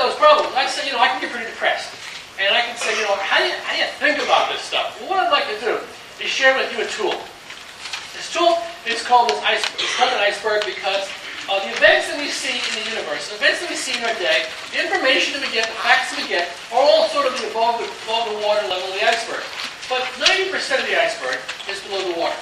those problems, I say, I can get pretty depressed. And I can say, how do you think about this stuff? Well, what I'd like to do is share with you a tool. This tool is called an iceberg because the events that we see in the universe, the events that we see in our day, the information that we get, the facts that we get, are all sort of above the water level of the iceberg. But 90% of the iceberg is below the water.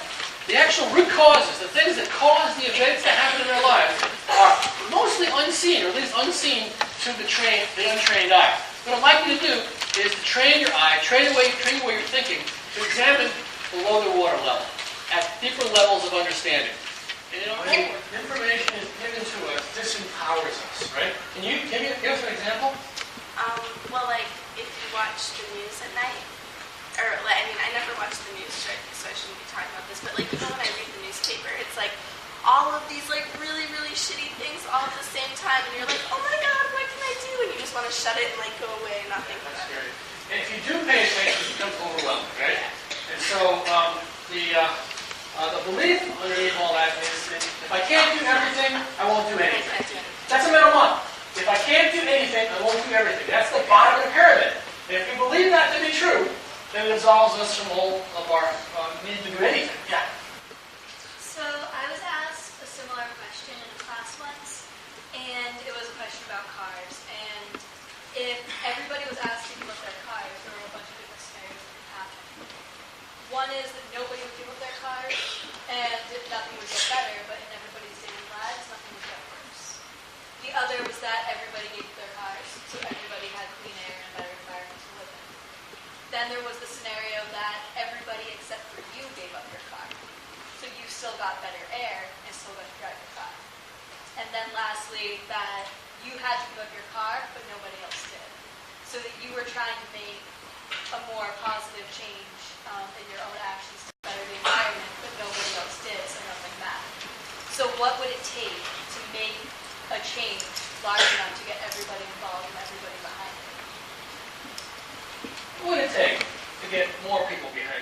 The actual root causes, the things that cause the events to happen in our lives, are mostly unseen, or at least unseen to the untrained eye. What I'd like you to do is to train your eye, train the way you're thinking, to examine below the water level, at deeper levels of understanding. And when information is given to us, this empowers us, right? Can you give us an example? Well, like, if you watch the news at night, I never watch the news, so I shouldn't be talking about this, but like, when I read the newspaper, it's like all of these like really, really shitty things all at the same time, and you're like, oh my god, what can I do? And you just want to shut it and like go away and not think about it. And if you do pay attention, it becomes overwhelming, right? And so the belief underneath all that is that if I can't do everything, I won't do anything. That's a middle one. If I can't do anything, I won't do everything. That's the bottom of the pyramid. And if we believe that to be true, then it absolves us from all of our need to do anything. Yeah. So I was asked a similar question in class once, and it was a question about cars. And if everybody was asked to give up their cars, there were a bunch of different scenarios that could happen. One is that nobody would give up their cars, and nothing would get better, but in everybody's daily lives, nothing would get worse. The other was that everybody gave up their cars, so everybody had clean air and a better environment to live in. Then there was the scenario that everybody except for you gave up your car. So you still got better air and still got to drive your car. And then lastly, that you had to give up your car, but nobody else did. So that you were trying to make a more positive change in your own actions to better the environment, but nobody else did, so nothing mattered. So what would it take to make a change large enough to get everybody involved and everybody behind it? What would it take to get more people behind